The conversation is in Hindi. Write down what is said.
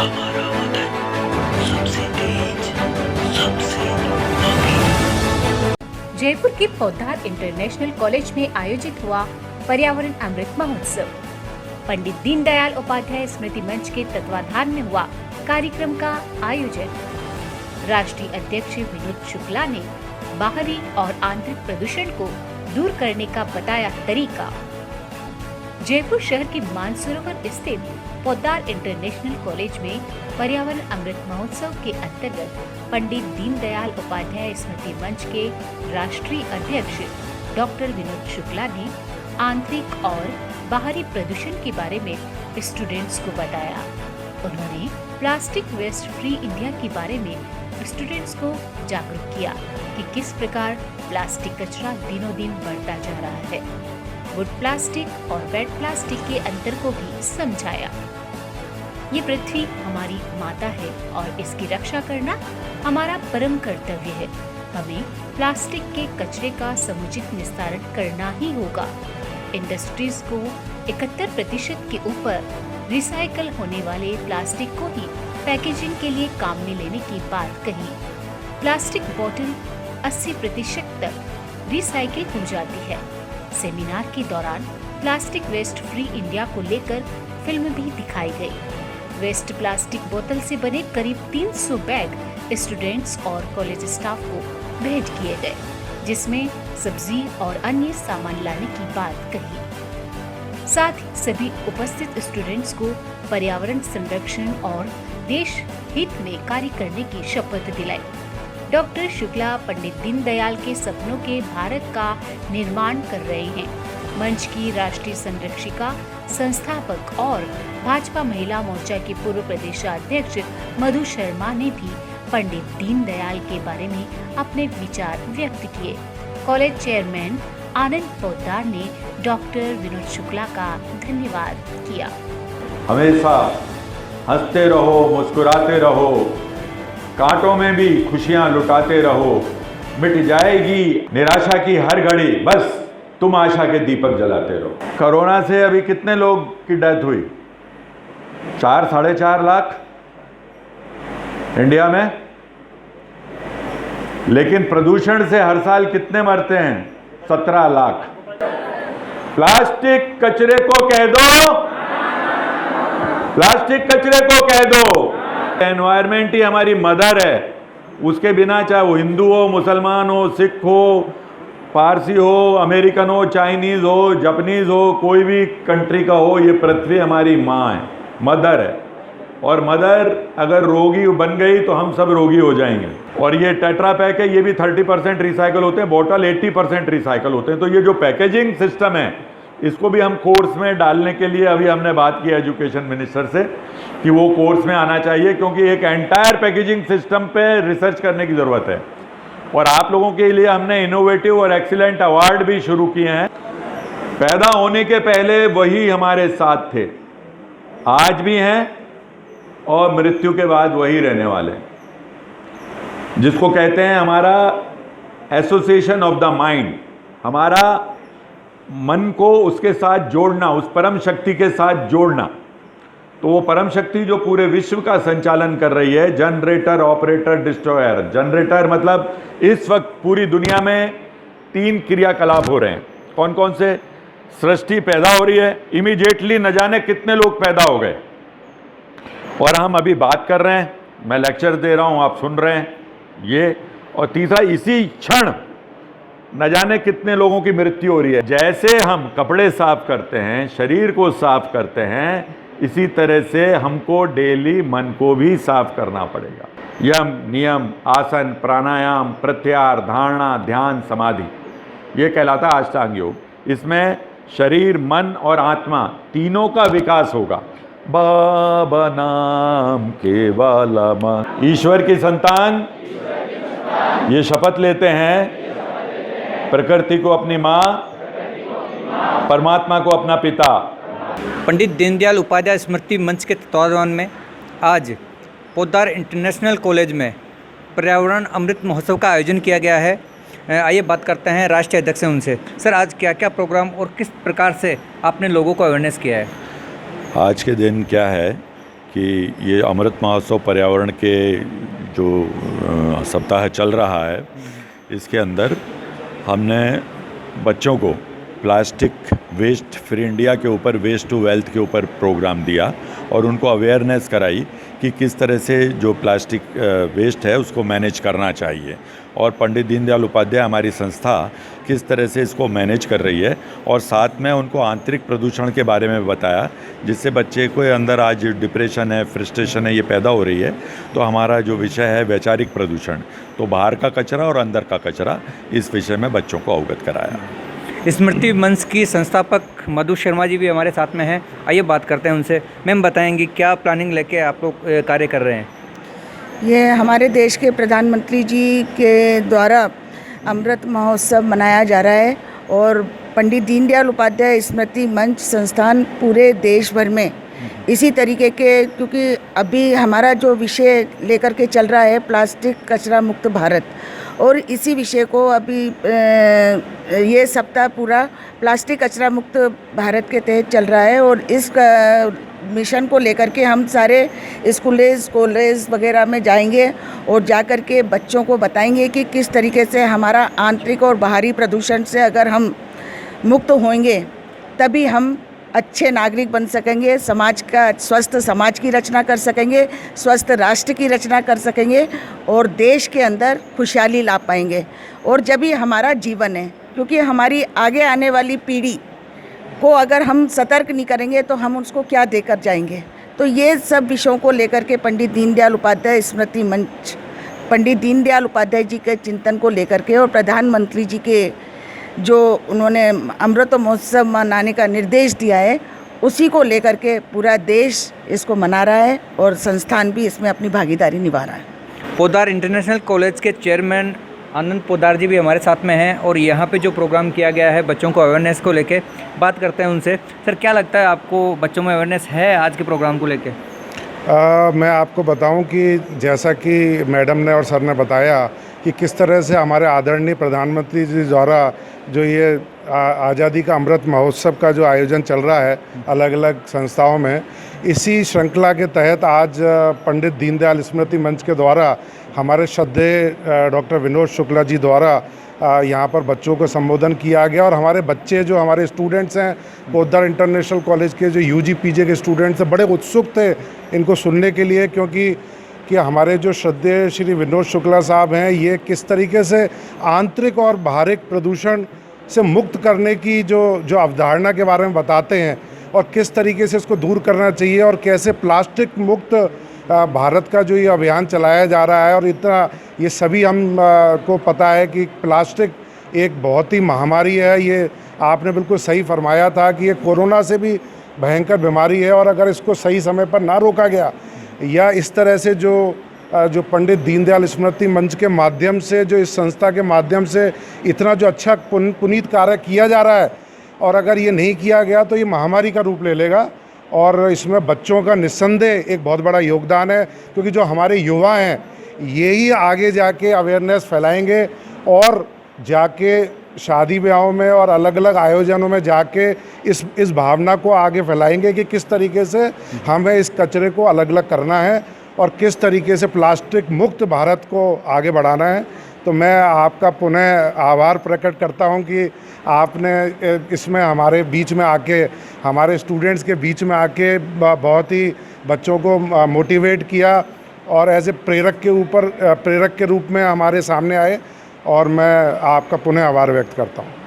हमारा वतन सबसे तेज, सबसे आगे। जयपुर के पोद्दार इंटरनेशनल कॉलेज में आयोजित हुआ पर्यावरण अमृत महोत्सव। पंडित दीनदयाल उपाध्याय स्मृति मंच के तत्वाधान में हुआ कार्यक्रम का आयोजन। राष्ट्रीय अध्यक्ष विनोद शुक्ला ने बाहरी और आंतरिक प्रदूषण को दूर करने का बताया तरीका। जयपुर शहर के मानसरोवर स्थित पोद्दार इंटरनेशनल कॉलेज में पर्यावरण अमृत महोत्सव के अंतर्गत पंडित दीनदयाल उपाध्याय स्मृति मंच के राष्ट्रीय अध्यक्ष डॉक्टर विनोद शुक्ला ने आंतरिक और बाहरी प्रदूषण के बारे में स्टूडेंट्स को बताया। उन्होंने प्लास्टिक वेस्ट फ्री इंडिया के बारे में स्टूडेंट्स को जागरूक किया कि किस प्रकार प्लास्टिक कचरा दिनों दिन बढ़ता जा रहा है। वुड प्लास्टिक और वेट प्लास्टिक के अंतर को भी समझाया। ये पृथ्वी हमारी माता है और इसकी रक्षा करना हमारा परम कर्तव्य है। हमें प्लास्टिक के कचरे का समुचित निस्तारण करना ही होगा। इंडस्ट्रीज को 71% के ऊपर रिसाइकल होने वाले प्लास्टिक को ही पैकेजिंग के लिए काम में लेने की बात कही। प्लास्टिक बोतल 80% तक रिसाइकिल हो जाती है। सेमिनार के दौरान प्लास्टिक वेस्ट फ्री इंडिया को लेकर फिल्म भी दिखाई गई। वेस्ट प्लास्टिक बोतल से बने करीब 300 बैग स्टूडेंट्स और कॉलेज स्टाफ को भेंट किए गए, जिसमें सब्जी और अन्य सामान लाने की बात कही। साथ ही सभी उपस्थित स्टूडेंट्स को पर्यावरण संरक्षण और देश हित में कार्य करने की शपथ दिलाई। डॉक्टर शुक्ला पंडित दीनदयाल के सपनों के भारत का निर्माण कर रहे हैं। मंच की राष्ट्रीय संरक्षिका, संस्थापक और भाजपा महिला मोर्चा के पूर्व प्रदेशाध्यक्ष मधु शर्मा ने भी पंडित दीनदयाल के बारे में अपने विचार व्यक्त किए। कॉलेज चेयरमैन आनंद पोद्दार ने डॉक्टर विनोद शुक्ला का धन्यवाद किया। हमेशा हंसते रहो, मुस्कुराते रहो, कांटों में भी खुशियां लुटाते रहो। मिट जाएगी निराशा की हर घड़ी, बस तुम आशा के दीपक जलाते रहो। कोरोना से अभी कितने लोग की डेथ हुई? 4-4.5 लाख इंडिया में। लेकिन प्रदूषण से हर साल कितने मरते हैं? 17 लाख। प्लास्टिक कचरे को कह दो, प्लास्टिक कचरे को कह दो। एनवायरमेंट ही हमारी मदर है। उसके बिना चाहे वो हिंदू हो, मुसलमान हो, सिख हो, पारसी हो, अमेरिकन हो, चाइनीज हो, जापानीज हो, कोई भी कंट्री का हो, ये पृथ्वी हमारी माँ है, मदर है। और मदर अगर रोगी बन गई तो हम सब रोगी हो जाएंगे। और ये टेट्रा पैक है, ये भी 30% रिसाइकल होते हैं, बॉटल 80% रिसाइकल होते हैं। तो ये जो पैकेजिंग सिस्टम है, इसको भी हम कोर्स में डालने के लिए अभी हमने बात की एजुकेशन मिनिस्टर से कि वो कोर्स में आना चाहिए, क्योंकि एक एंटायर पैकेजिंग सिस्टम पे रिसर्च करने की ज़रूरत है। और आप लोगों के लिए हमने इनोवेटिव और एक्सीलेंट अवार्ड भी शुरू किए हैं। पैदा होने के पहले वही हमारे साथ थे, आज भी हैं और मृत्यु के बाद वही रहने वाले हैं, जिसको कहते हैं हमारा एसोसिएशन ऑफ द माइंड। हमारा मन को उसके साथ जोड़ना, उस परम शक्ति के साथ जोड़ना। तो वो परम शक्ति जो पूरे विश्व का संचालन कर रही है, जनरेटर, ऑपरेटर, डिस्ट्रॉयर। जनरेटर मतलब इस वक्त पूरी दुनिया में 3 क्रियाकलाप हो रहे हैं। कौन कौन से? सृष्टि पैदा हो रही है, इमीडिएटली न जाने कितने लोग पैदा हो गए और हम अभी बात कर रहे हैं, मैं लेक्चर दे रहा हूँ, आप सुन रहे हैं ये। और तीसरा, इसी क्षण न जाने कितने लोगों की मृत्यु हो रही है। जैसे हम कपड़े साफ करते हैं, शरीर को साफ करते हैं, इसी तरह से हमको डेली मन को भी साफ करना पड़ेगा। यम, नियम, आसन, प्राणायाम, प्रत्याहार, धारणा, ध्यान, समाधि, ये कहलाता है अष्टांग योग। इसमें शरीर, मन और आत्मा तीनों का विकास होगा। बाबा नाम केवलम। ईश्वर की संतान ये शपथ लेते हैं, प्रकृति को अपनी माँ, परमात्मा को अपना पिता। पंडित दीनदयाल उपाध्याय स्मृति मंच के तत्वाधान में आज पोद्दार इंटरनेशनल कॉलेज में पर्यावरण अमृत महोत्सव का आयोजन किया गया है। आइए बात करते हैं राष्ट्रीय अध्यक्ष से उनसे। सर, आज क्या क्या प्रोग्राम और किस प्रकार से आपने लोगों को अवेयरनेस किया है? आज के दिन क्या है कि ये अमृत महोत्सव पर्यावरण के जो सप्ताह चल रहा है, इसके अंदर हमने बच्चों को प्लास्टिक वेस्ट फ्री इंडिया के ऊपर, वेस्ट टू वेल्थ के ऊपर प्रोग्राम दिया और उनको अवेयरनेस कराई कि किस तरह से जो प्लास्टिक वेस्ट है उसको मैनेज करना चाहिए और पंडित दीनदयाल उपाध्याय हमारी संस्था किस तरह से इसको मैनेज कर रही है, और साथ में उनको आंतरिक प्रदूषण के बारे में बताया, जिससे बच्चे को अंदर आज डिप्रेशन है, फ्रस्ट्रेशन है, ये पैदा हो रही है। तो हमारा जो विषय है वैचारिक प्रदूषण, तो बाहर का कचरा और अंदर का कचरा, इस विषय में बच्चों को अवगत कराया। स्मृति मंच की संस्थापक मधु शर्मा जी भी हमारे साथ में हैं। आइए बात करते हैं उनसे। मैम, बताएंगी क्या प्लानिंग लेके आप लोग कार्य कर रहे हैं? ये हमारे देश के प्रधानमंत्री जी के द्वारा अमृत महोत्सव मनाया जा रहा है और पंडित दीनदयाल उपाध्याय स्मृति मंच संस्थान पूरे देश भर में इसी तरीके के, क्योंकि अभी हमारा जो विषय लेकर के चल रहा है प्लास्टिक कचरा मुक्त भारत, और इसी विषय को अभी ये सप्ताह पूरा प्लास्टिक कचरा मुक्त भारत के तहत चल रहा है। और इस मिशन को लेकर के हम सारे स्कूलेज कॉलेज वगैरह में जाएंगे और जा कर के बच्चों को बताएंगे कि किस तरीके से हमारा आंतरिक और बाहरी प्रदूषण से अगर हम मुक्त होंगे तभी हम अच्छे नागरिक बन सकेंगे, समाज का स्वस्थ समाज की रचना कर सकेंगे, स्वस्थ राष्ट्र की रचना कर सकेंगे और देश के अंदर खुशहाली ला पाएंगे। और जब ये हमारा जीवन है, क्योंकि हमारी आगे आने वाली पीढ़ी को अगर हम सतर्क नहीं करेंगे तो हम उसको क्या देकर जाएंगे। तो ये सब विषयों को लेकर के पंडित दीनदयाल उपाध्याय स्मृति मंच, पंडित दीनदयाल उपाध्याय जी के चिंतन को लेकर के और प्रधानमंत्री जी के जो उन्होंने अमृत महोत्सव मनाने का निर्देश दिया है, उसी को लेकर के पूरा देश इसको मना रहा है और संस्थान भी इसमें अपनी भागीदारी निभा रहा है। पोद्दार इंटरनेशनल कॉलेज के चेयरमैन आनंद पोद्दार जी भी हमारे साथ में हैं और यहाँ पे जो प्रोग्राम किया गया है बच्चों को अवेयरनेस को लेके, बात करते हैं उनसे। सर, क्या लगता है आपको, बच्चों में अवेयरनेस है आज के प्रोग्राम को लेके? मैं आपको बताऊं कि जैसा कि मैडम ने और सर ने बताया कि किस तरह से हमारे आदरणीय प्रधानमंत्री जी द्वारा जो ये आज़ादी का अमृत महोत्सव का जो आयोजन चल रहा है अलग अलग संस्थाओं में, इसी श्रृंखला के तहत आज पंडित दीनदयाल स्मृति मंच के द्वारा हमारे श्रद्धेय डॉक्टर विनोद शुक्ला जी द्वारा यहाँ पर बच्चों को संबोधन किया गया। और हमारे बच्चे जो हमारे स्टूडेंट्स हैं पोद्दार इंटरनेशनल कॉलेज के, जो यूजी पीजी के स्टूडेंट्स हैं, बड़े उत्सुक थे इनको सुनने के लिए, क्योंकि हमारे जो श्रद्धेय श्री विनोद शुक्ला साहब हैं, ये किस तरीके से आंतरिक और बाहरी प्रदूषण से मुक्त करने की जो अवधारणा के बारे में बताते हैं और किस तरीके से इसको दूर करना चाहिए और कैसे प्लास्टिक मुक्त भारत का जो ये अभियान चलाया जा रहा है। और इतना ये सभी हम को पता है कि प्लास्टिक एक बहुत ही महामारी है। ये आपने बिल्कुल सही फरमाया था कि ये कोरोना से भी भयंकर बीमारी है, और अगर इसको सही समय पर ना रोका गया या इस तरह से जो पंडित दीनदयाल स्मृति मंच के माध्यम से, जो इस संस्था के माध्यम से इतना जो अच्छा पुनीत कार्य किया जा रहा है, और अगर ये नहीं किया गया तो ये महामारी का रूप ले लेगा। और इसमें बच्चों का निस्संदेह एक बहुत बड़ा योगदान है, क्योंकि जो हमारे युवा हैं यही आगे जाके अवेयरनेस फैलाएंगे और जाके शादी ब्याहों में और अलग अलग आयोजनों में जाके इस भावना को आगे फैलाएंगे कि किस तरीके से हमें इस कचरे को अलग अलग करना है और किस तरीके से प्लास्टिक मुक्त भारत को आगे बढ़ाना है। तो मैं आपका पुनः आभार प्रकट करता हूं कि आपने इसमें हमारे बीच में आके, हमारे स्टूडेंट्स के बीच में आके बहुत ही बच्चों को मोटिवेट किया और एज ए प्रेरक के रूप में हमारे सामने आए, और मैं आपका पुनः आभार व्यक्त करता हूं।